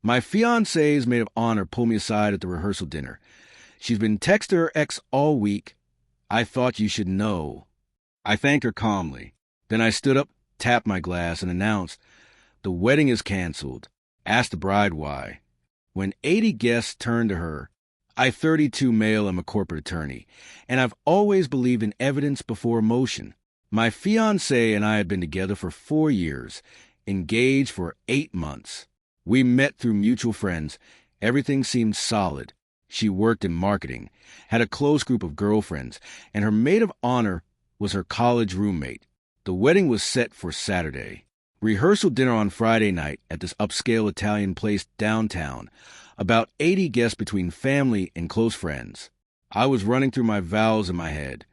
My fiancée's maid of honor pulled me aside at the rehearsal dinner. She's been texting her ex all week. I thought you should know. I thanked her calmly. Then I stood up, tapped my glass, and announced, the wedding is canceled. Asked the bride why. When 80 guests turned to her, I, 32 male, am a corporate attorney, and I've always believed in evidence before emotion. My fiancée and I had been together for 4 years, engaged for 8 months. We met through mutual friends. Everything seemed solid. She worked in marketing, had a close group of girlfriends, and her maid of honor was her college roommate. The wedding was set for Saturday. Rehearsal dinner on Friday night at this upscale Italian place downtown. About 80 guests between family and close friends. I was running through my vows in my head,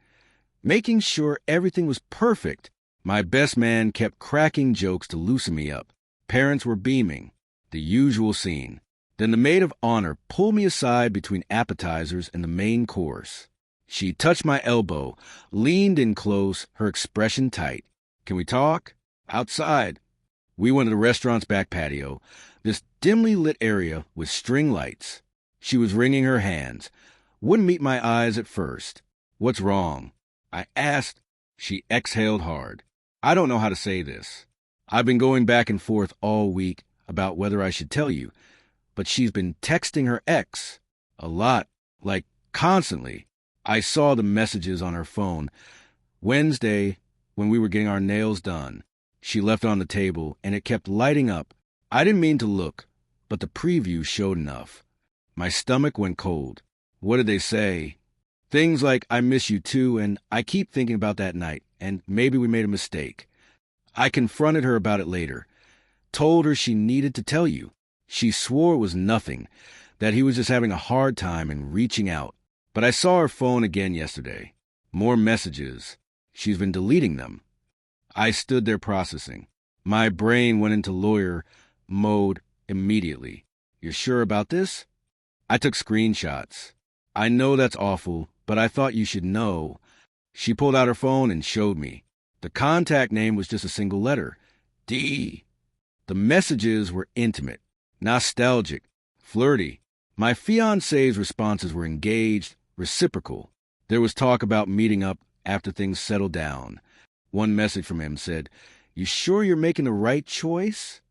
making sure everything was perfect. My best man kept cracking jokes to loosen me up. Parents were beaming. The usual scene. Then the maid of honor pulled me aside between appetizers and the main course. She touched my elbow, leaned in close, her expression tight. Can we talk? Outside. We went to the restaurant's back patio, this dimly lit area with string lights. She was wringing her hands. Wouldn't meet my eyes at first. What's wrong? I asked. She exhaled hard. I don't know how to say this. I've been going back and forth all week about whether I should tell you, but she's been texting her ex. A lot, like constantly. I saw the messages on her phone. Wednesday, when we were getting our nails done, she left it on the table, and it kept lighting up. I didn't mean to look, but the preview showed enough. My stomach went cold. What did they say? Things like, I miss you too, and I keep thinking about that night, and maybe we made a mistake. I confronted her about it later. Told her she needed to tell you. She swore it was nothing, that he was just having a hard time and reaching out. But I saw her phone again yesterday. More messages. She's been deleting them. I stood there processing. My brain went into lawyer mode immediately. You're sure about this? I took screenshots. I know that's awful, but I thought you should know. She pulled out her phone and showed me. The contact name was just a single letter. D. The messages were intimate, nostalgic, flirty. My fiancé's responses were engaged, reciprocal. There was talk about meeting up after things settled down. One message from him said, You sure you're making the right choice?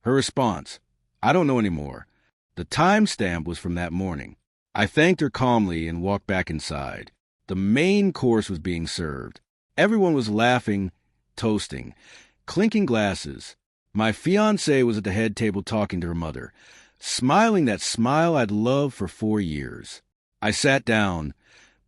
Her response, I don't know anymore. The timestamp was from that morning. I thanked her calmly and walked back inside. The main course was being served. Everyone was laughing, toasting, clinking glasses. My fiancée was at the head table talking to her mother, smiling that smile I'd loved for 4 years. I sat down,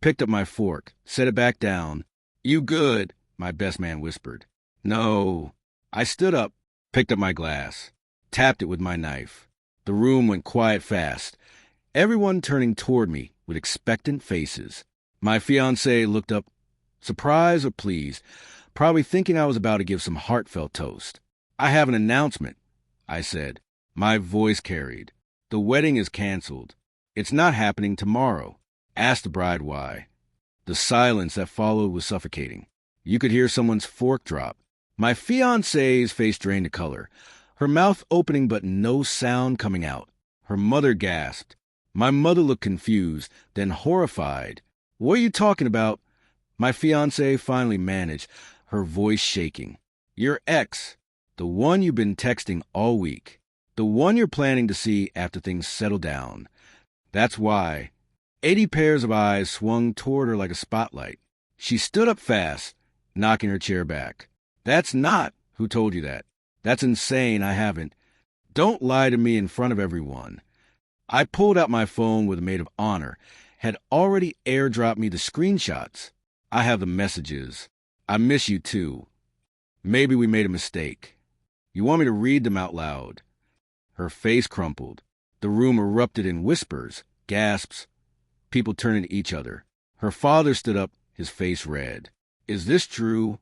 picked up my fork, set it back down. You good, my best man whispered. No. I stood up, picked up my glass, tapped it with my knife. The room went quiet fast, everyone turning toward me with expectant faces. My fiancée looked up, surprised or pleased, probably thinking I was about to give some heartfelt toast. I have an announcement, I said. My voice carried. The wedding is canceled. It's not happening tomorrow. Asked the bride why. The silence that followed was suffocating. You could hear someone's fork drop. My fiancée's face drained to color, her mouth opening but no sound coming out. Her mother gasped. My mother looked confused, then horrified. What are you talking about? My fiancée finally managed, her voice shaking. Your ex. The one you've been texting all week. The one you're planning to see after things settle down. That's why. 80 pairs of eyes swung toward her like a spotlight. She stood up fast, knocking her chair back. That's not. Who told you that? That's insane. I haven't. Don't lie to me in front of everyone. I pulled out my phone with a maid of honor, had already airdropped me the screenshots. I have the messages. I miss you too. Maybe we made a mistake. You want me to read them out loud? Her face crumpled. The room erupted in whispers, gasps, people turning to each other. Her father stood up, his face red. Is this true?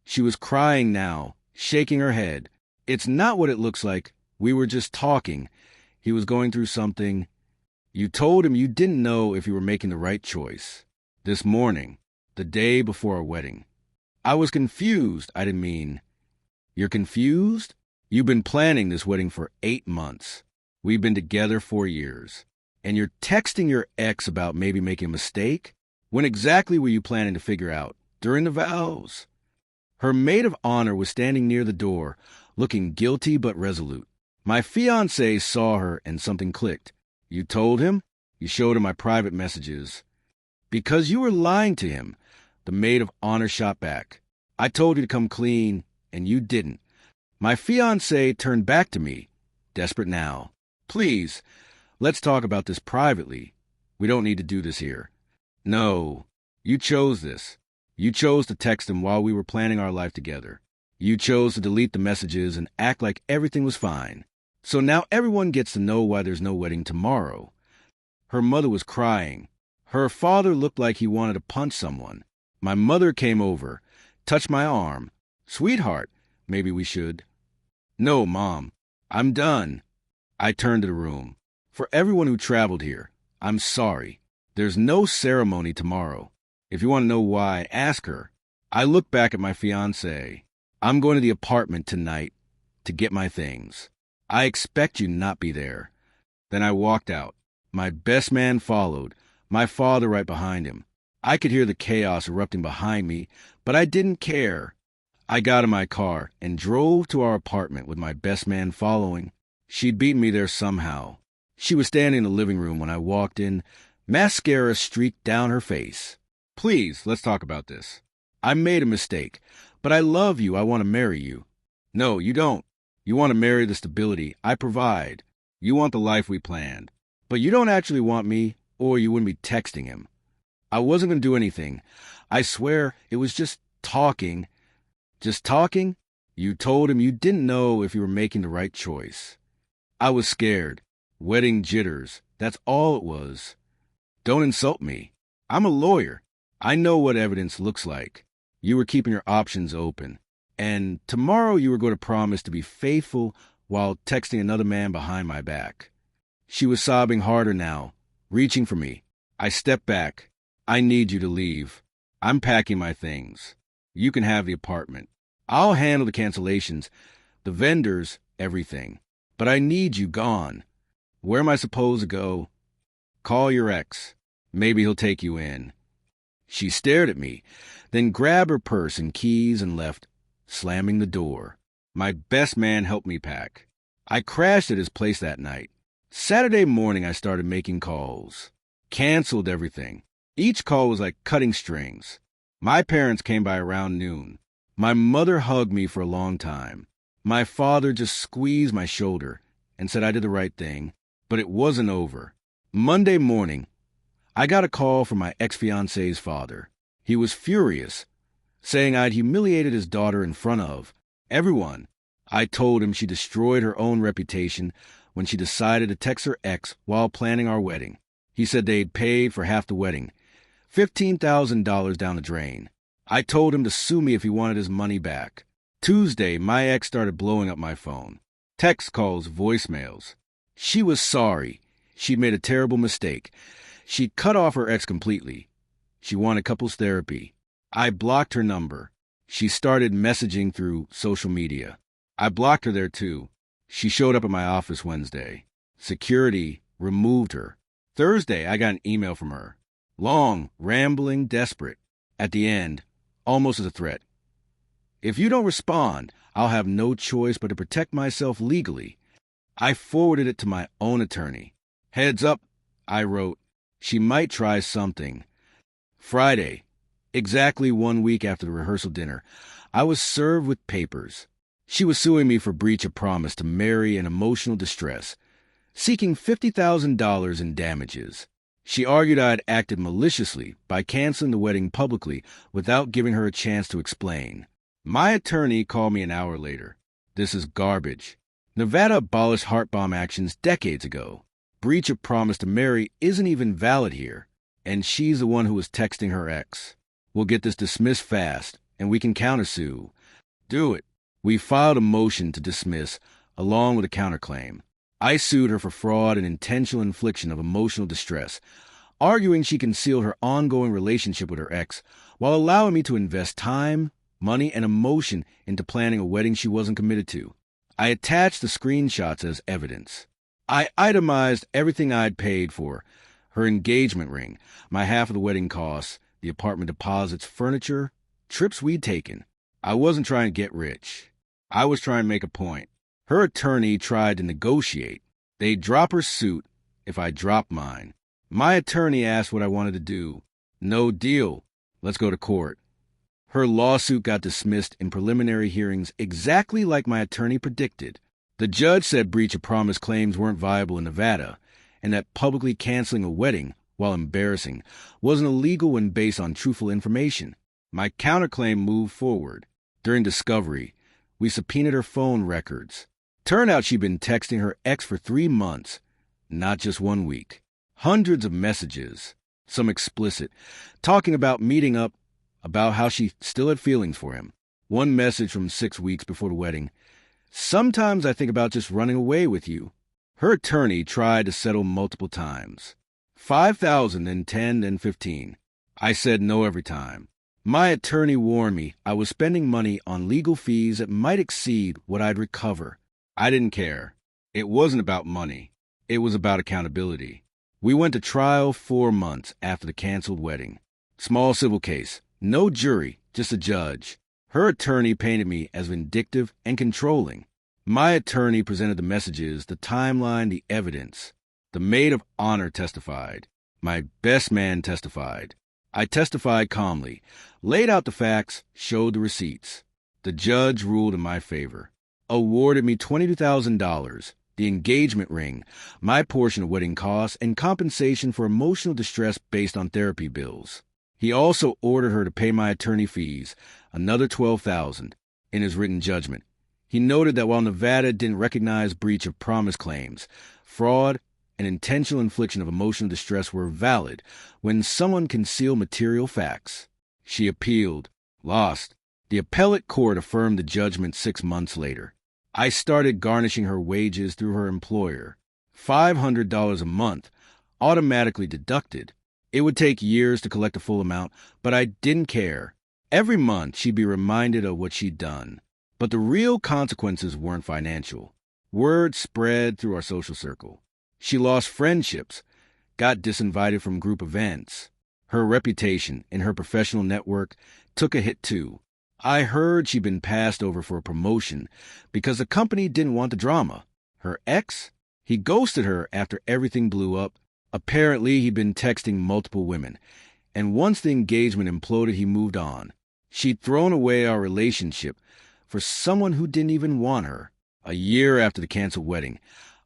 She was crying now, shaking her head. It's not what it looks like. We were just talking. He was going through something. You told him you didn't know if you were making the right choice. This morning, the day before our wedding. I was confused. I didn't mean. You're confused? You've been planning this wedding for 8 months. We've been together 4 years. And you're texting your ex about maybe making a mistake? When exactly were you planning to figure out? During the vows. Her maid of honor was standing near the door, looking guilty but resolute. My fiancé saw her and something clicked. You told him? You showed him my private messages. Because you were lying to him, the maid of honor shot back. I told you to come clean, and you didn't. My fiancé turned back to me, desperate now. Please, let's talk about this privately. We don't need to do this here. No, you chose this. You chose to text him while we were planning our life together. You chose to delete the messages and act like everything was fine. So now everyone gets to know why there's no wedding tomorrow. Her mother was crying. Her father looked like he wanted to punch someone. My mother came over, touched my arm. Sweetheart, maybe we should. No, Mom, I'm done. I turned to the room. For everyone who traveled here, I'm sorry. There's no ceremony tomorrow. If you want to know why, ask her. I look back at my fiancé. I'm going to the apartment tonight to get my things. I expect you to not be there. Then I walked out. My best man followed, my father right behind him. I could hear the chaos erupting behind me, but I didn't care. I got in my car and drove to our apartment with my best man following. She'd beaten me there somehow. She was standing in the living room when I walked in, mascara streaked down her face. Please, let's talk about this. I made a mistake, but I love you. I want to marry you. No, you don't. You want to marry the stability I provide. You want the life we planned. But you don't actually want me, or you wouldn't be texting him. I wasn't going to do anything. I swear it was just talking. Just talking? You told him you didn't know if you were making the right choice. I was scared. Wedding jitters. That's all it was. Don't insult me. I'm a lawyer. I know what evidence looks like. You were keeping your options open. And tomorrow you were going to promise to be faithful while texting another man behind my back. She was sobbing harder now, reaching for me. I stepped back. I need you to leave. I'm packing my things. You can have the apartment. I'll handle the cancellations, the vendors, everything. But I need you gone. Where am I supposed to go? Call your ex. Maybe he'll take you in. She stared at me, then grabbed her purse and keys and left, slamming the door. My best man helped me pack. I crashed at his place that night. Saturday morning I started making calls. Canceled everything. Each call was like cutting strings. My parents came by around noon. My mother hugged me for a long time. My father just squeezed my shoulder and said I did the right thing, but it wasn't over. Monday morning, I got a call from my ex-fiancé's father. He was furious, saying I'd humiliated his daughter in front of everyone. I told him she destroyed her own reputation when she decided to text her ex while planning our wedding. He said they'd paid for half the wedding, $15,000 down the drain. I told him to sue me if he wanted his money back. Tuesday, my ex started blowing up my phone. Text calls, voicemails. She was sorry. She'd made a terrible mistake. She'd cut off her ex completely. She wanted couples therapy. I blocked her number. She started messaging through social media. I blocked her there too. She showed up at my office Wednesday. Security removed her. Thursday, I got an email from her. Long, rambling, desperate. At the end, almost as a threat. If you don't respond, I'll have no choice but to protect myself legally. I forwarded it to my own attorney. Heads up, I wrote. She might try something. Friday, exactly 1 week after the rehearsal dinner, I was served with papers. She was suing me for breach of promise to marry in emotional distress, seeking $50,000 in damages. She argued I had acted maliciously by canceling the wedding publicly without giving her a chance to explain. My attorney called me an hour later. This is garbage. Nevada abolished heart bomb actions decades ago. Breach of promise to marry isn't even valid here, and she's the one who was texting her ex. We'll get this dismissed fast, and we can countersue. Do it. We filed a motion to dismiss, along with a counterclaim. I sued her for fraud and intentional infliction of emotional distress, arguing she concealed her ongoing relationship with her ex while allowing me to invest time, money, and emotion into planning a wedding she wasn't committed to. I attached the screenshots as evidence. I itemized everything I'd paid for: her engagement ring, my half of the wedding costs, the apartment deposits, furniture, trips we'd taken. I wasn't trying to get rich. I was trying to make a point. Her attorney tried to negotiate. They'd drop her suit if I dropped mine. My attorney asked what I wanted to do. No deal. Let's go to court. Her lawsuit got dismissed in preliminary hearings exactly like my attorney predicted. The judge said breach of promise claims weren't viable in Nevada, and that publicly canceling a wedding, while embarrassing, wasn't illegal when based on truthful information. My counterclaim moved forward. During discovery, we subpoenaed her phone records. Turned out she'd been texting her ex for 3 months, not just 1 week. Hundreds of messages, some explicit, talking about meeting up, about how she still had feelings for him. One message from 6 weeks before the wedding: "Sometimes I think about just running away with you." Her attorney tried to settle multiple times. $5,000, then $10,000, then $15,000. I said no every time. My attorney warned me I was spending money on legal fees that might exceed what I'd recover. I didn't care. It wasn't about money. It was about accountability. We went to trial 4 months after the canceled wedding. Small civil case. No jury, just a judge. Her attorney painted me as vindictive and controlling. My attorney presented the messages, the timeline, the evidence. The maid of honor testified. My best man testified. I testified calmly, laid out the facts, showed the receipts. The judge ruled in my favor. Awarded me $22,000, the engagement ring, my portion of wedding costs, and compensation for emotional distress based on therapy bills. He also ordered her to pay my attorney fees, another $12,000, in his written judgment. He noted that while Nevada didn't recognize breach of promise claims, fraud and intentional infliction of emotional distress were valid when someone concealed material facts. She appealed, lost. The appellate court affirmed the judgment 6 months later. I started garnishing her wages through her employer. $500 a month, automatically deducted. It would take years to collect the full amount, but I didn't care. Every month, she'd be reminded of what she'd done. But the real consequences weren't financial. Word spread through our social circle. She lost friendships, got disinvited from group events. Her reputation in her professional network took a hit too. I heard she'd been passed over for a promotion because the company didn't want the drama. Her ex? He ghosted her after everything blew up. Apparently, he'd been texting multiple women, and once the engagement imploded, he moved on. She'd thrown away our relationship for someone who didn't even want her. A year after the canceled wedding,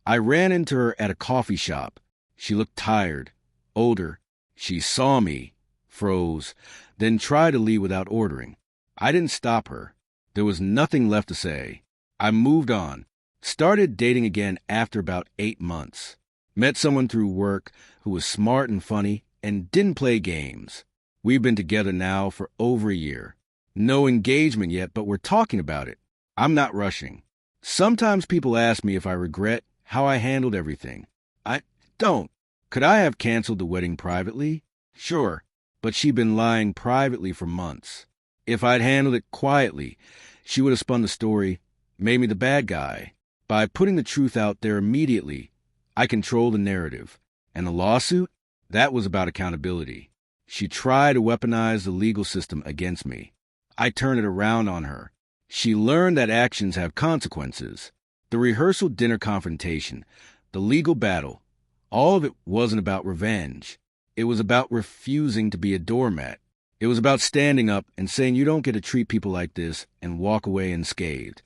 I ran into her at a coffee shop. She looked tired, older. She saw me, froze, then tried to leave without ordering. I didn't stop her. There was nothing left to say. I moved on, started dating again after about 8 months. Met someone through work who was smart and funny and didn't play games. We've been together now for over a year. No engagement yet, but we're talking about it. I'm not rushing. Sometimes people ask me if I regret how I handled everything. I don't. Could I have canceled the wedding privately? Sure, but she'd been lying privately for months. If I'd handled it quietly, she would have spun the story, made me the bad guy. By putting the truth out there immediately, I controlled the narrative. And the lawsuit? That was about accountability. She tried to weaponize the legal system against me. I turned it around on her. She learned that actions have consequences. The rehearsal dinner confrontation, the legal battle, all of it wasn't about revenge. It was about refusing to be a doormat. It was about standing up and saying you don't get to treat people like this and walk away unscathed.